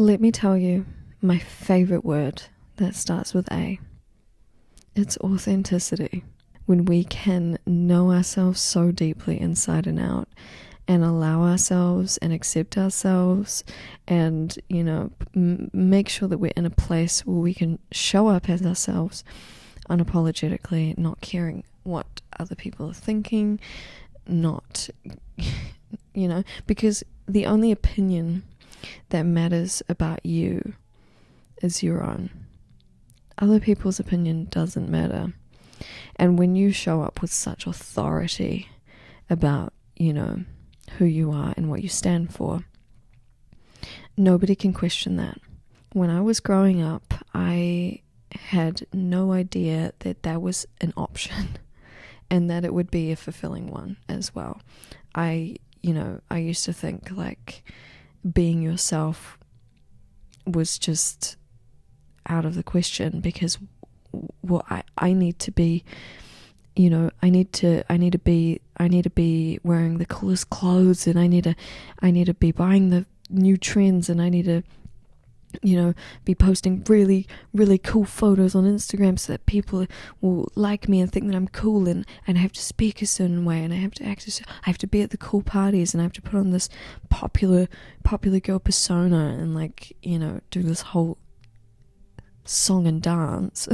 Let me tell you my favorite word that starts with A. It's authenticity. When we can know ourselves so deeply inside and out and allow ourselves and accept ourselves and, make sure that we're in a place where we can show up as ourselves unapologetically, not caring what other people are thinking, not, because the only opinion that matters about you is your own. Other people's opinion doesn't matter. And when you show up with such authority about, who you are and what you stand for, nobody can question that. When I was growing up, I had no idea that that was an option and that it would be a fulfilling one as well. I used to think like being yourself was just out of the question because I need to be, I need to be wearing the coolest clothes, and I need to be buying the new trends, and I need to, be posting really, really cool photos on Instagram so that people will like me and think that I'm cool, and I have to speak a certain way, and I have to be at the cool parties, and I have to put on this popular girl persona, and do this whole song and dance.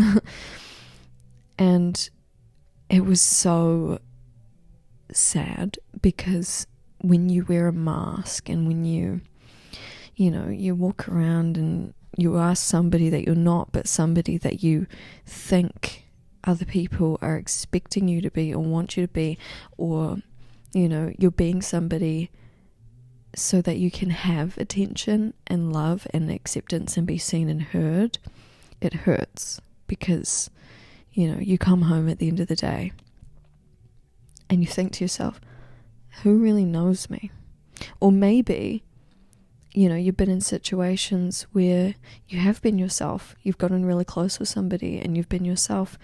And it was so sad because when you wear a mask and when you walk around and you are somebody that you're not, but somebody that you think other people are expecting you to be or want you to be, or you're being somebody so that you can have attention and love and acceptance and be seen and heard, it hurts because you come home at the end of the day and you think to yourself, who really knows me? Or maybe you've been in situations where you have been yourself, you've gotten really close with somebody and you've been yourself,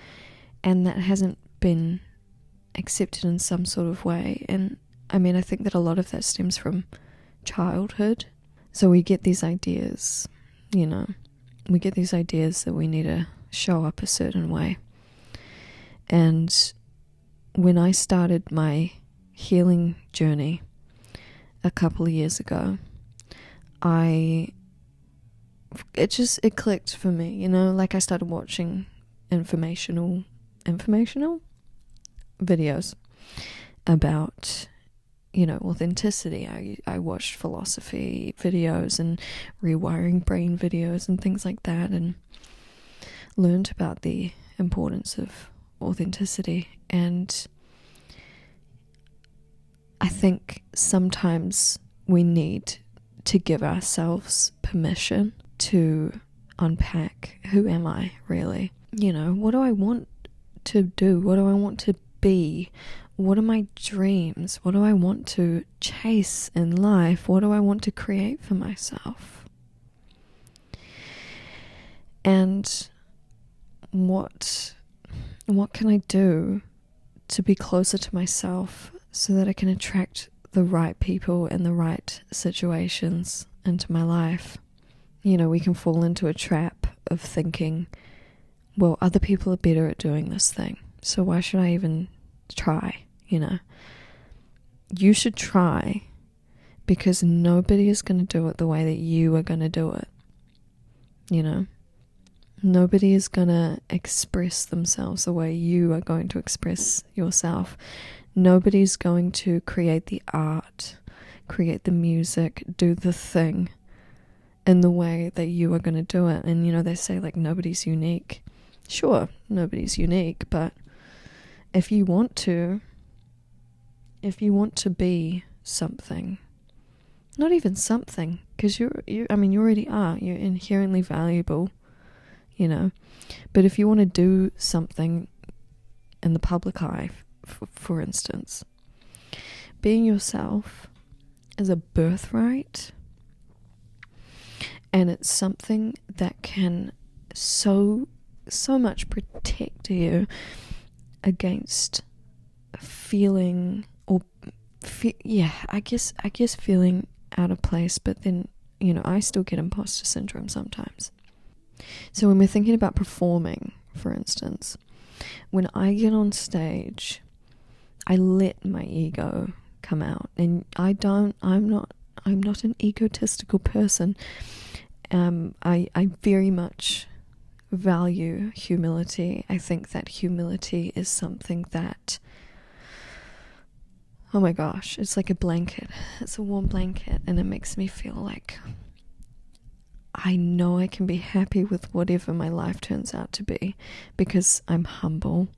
and that hasn't been accepted in some sort of way. And I think that a lot of that stems from childhood. So we get these ideas, that we need to show up a certain way. And when I started my healing journey a couple of years ago, it clicked for me, I started watching informational videos about, authenticity. I watched philosophy videos and rewiring brain videos and things like that, and learned about the importance of authenticity. And I think sometimes we need to give ourselves permission to unpack, who am I really? What do I want to do? What do I want to be? What are my dreams? What do I want to chase in life? What do I want to create for myself? And what can I do to be closer to myself so that I can attract the right people and the right situations into my life? We can fall into a trap of thinking, well, other people are better at doing this thing, so why should I even try? You should try, because nobody is going to do it the way that you are going to do it. Nobody is going to express themselves the way you are going to express yourself. Nobody's going to create the art, create the music, do the thing in the way that you are going to do it. And, they say, nobody's unique. Sure, nobody's unique, but if you want to be something, not even something, because you already are. You're inherently valuable, But if you want to do something in the public eye, for instance, being yourself is a birthright, and it's something that can so much protect you against feeling, or I guess feeling out of place, but then I still get imposter syndrome sometimes. So when we're thinking about performing, for instance, when I get on stage, I let my ego come out, and I'm not an egotistical person. I very much value humility. I think that humility is something that, oh my gosh, it's like a blanket. It's a warm blanket, and it makes me feel like I know I can be happy with whatever my life turns out to be because I'm humble,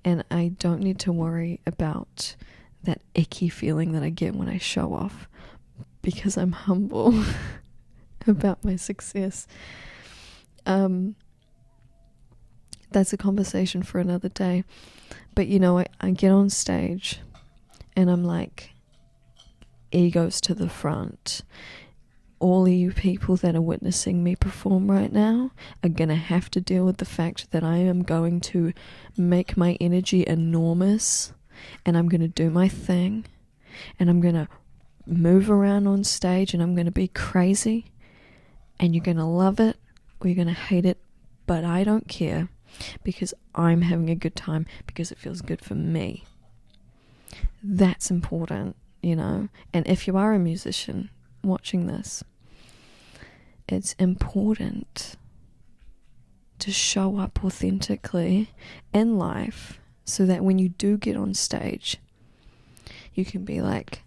and I don't need to worry about that icky feeling that I get when I show off because I'm humble about my success. That's a conversation for another day. But I get on stage and I'm like, egos to the front. All of you people that are witnessing me perform right now are going to have to deal with the fact that I am going to make my energy enormous, and I'm going to do my thing, and I'm going to move around on stage, and I'm going to be crazy, and you're going to love it or you're going to hate it, but I don't care because I'm having a good time because it feels good for me. That's important, and if you are a musician watching this, it's important to show up authentically in life so that when you do get on stage, you can be like,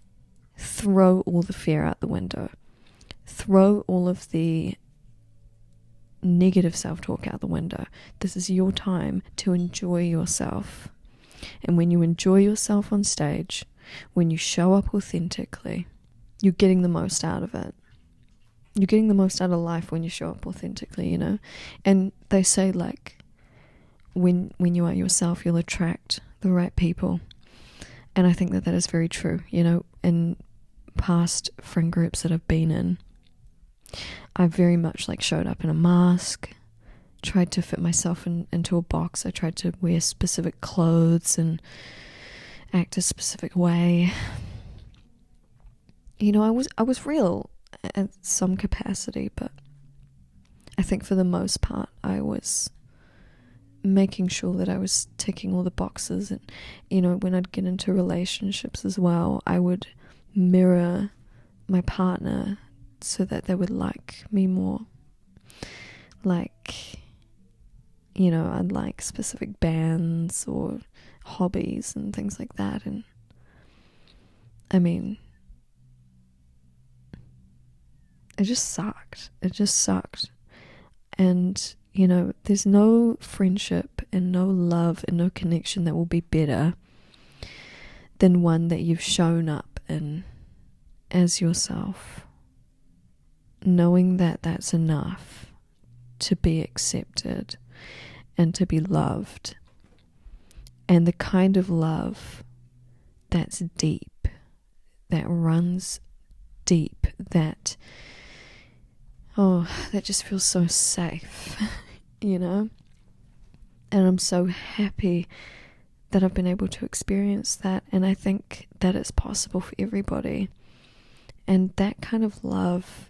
throw all the fear out the window, throw all of the negative self-talk out the window. This is your time to enjoy yourself. And when you enjoy yourself on stage, when you show up authentically, you're getting the most out of it. You're getting the most out of life when you show up authentically, And they say, like, when you are yourself, you'll attract the right people. And I think that is very true, in past friend groups that I've been in. I very much showed up in a mask, tried to fit myself into a box. I tried to wear specific clothes and act a specific way. I was real at some capacity, but I think for the most part I was making sure that I was ticking all the boxes. And when I'd get into relationships as well, I would mirror my partner so that they would like me more. I'd like specific bands or hobbies and things like that. And it just sucked. And there's no friendship and no love and no connection that will be better than one that you've shown up in as yourself, knowing that that's enough to be accepted and to be loved, and the kind of love that's deep, that runs deep, that just feels so safe, and I'm so happy that I've been able to experience that, and I think that it's possible for everybody. And that kind of love,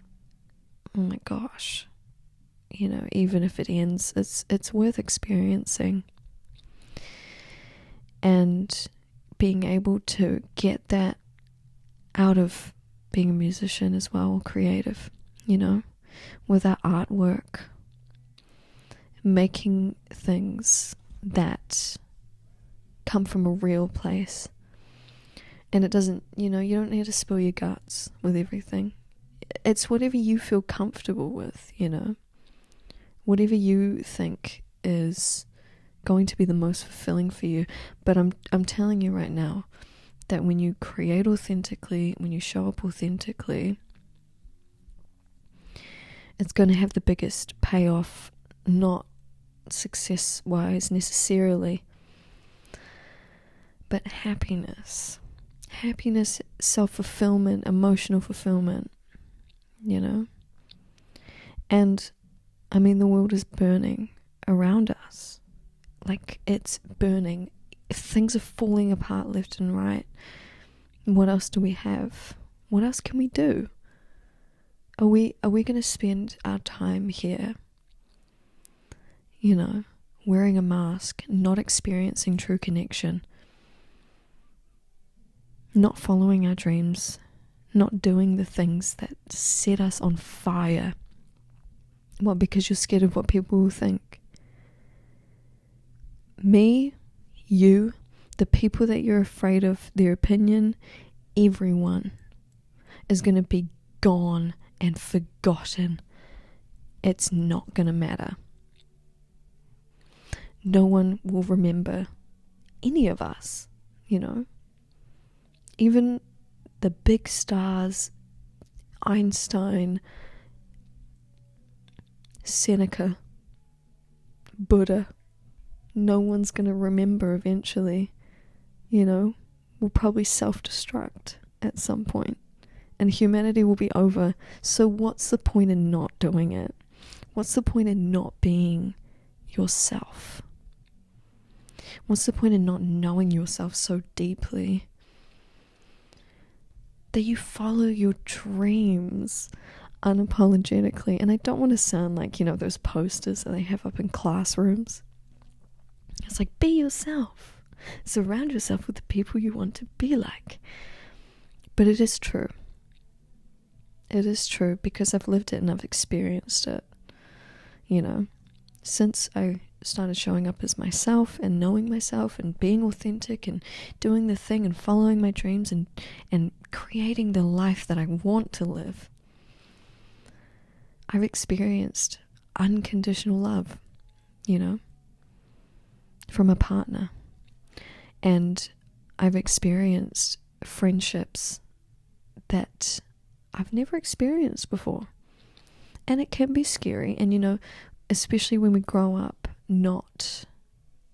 oh my gosh, even if it ends, it's worth experiencing. And being able to get that out of being a musician as well, creative, with our artwork, making things that come from a real place. And it doesn't, you don't need to spill your guts with everything. It's whatever you feel comfortable with, whatever you think is going to be the most fulfilling for you. But I'm telling you right now that when you create authentically, when you show up authentically, it's going to have the biggest payoff, not success-wise necessarily, but happiness, self-fulfillment, emotional fulfillment, And, the world is burning around us. It's burning. Things are falling apart left and right. What else do we have? What else can we do? Are we going to spend our time here, you know, wearing a mask, not experiencing true connection, not following our dreams, not doing the things that set us on fire? What, because you're scared of what people will think? Me, you, the people that you're afraid of, their opinion, everyone is going to be gone and forgotten. It's not going to matter. No one will remember any of us, you know. Even the big stars, Einstein, Seneca, Buddha, no one's going to remember eventually, you know. We'll probably self-destruct at some point, and humanity will be over. So what's the point in not doing it? What's the point in not being yourself? What's the point in not knowing yourself so deeply that you follow your dreams unapologetically? And I don't want to sound like, you know, those posters that they have up in classrooms. It's like, be yourself. Surround yourself with the people you want to be like. But it is true. It is true, because I've lived it and I've experienced it. You know, since I started showing up as myself and knowing myself and being authentic and doing the thing and following my dreams and creating the life that I want to live, I've experienced unconditional love, you know, from a partner. And I've experienced friendships that I've never experienced before. And it can be scary. And, you know, especially when we grow up not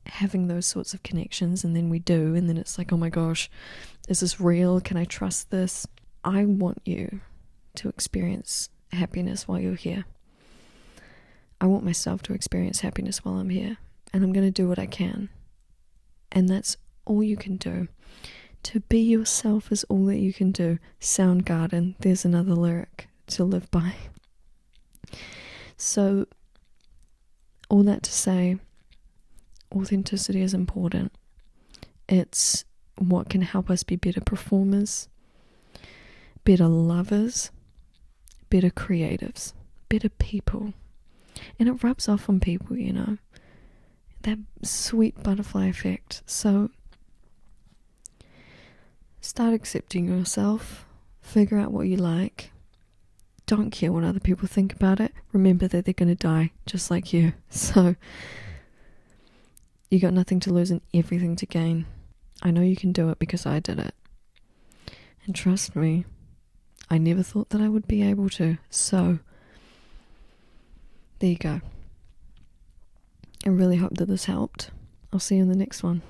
having those sorts of connections, and then we do, and then it's like, oh my gosh, is this real? Can I trust this? I want you to experience happiness while you're here. I want myself to experience happiness while I'm here. And I'm going to do what I can. And that's all you can do. To be yourself is all that you can do. Soundgarden, there's another lyric to live by. So, all that to say, authenticity is important. It's what can help us be better performers, better lovers, better creatives, better people. And it rubs off on people, you know. That sweet butterfly effect. So start accepting yourself. Figure out what you like. Don't care what other people think about it. Remember that they're going to die just like you. So you got nothing to lose and everything to gain. I know you can do it because I did it. And trust me, I never thought that I would be able to. So there you go. I really hope that this helped. I'll see you in the next one.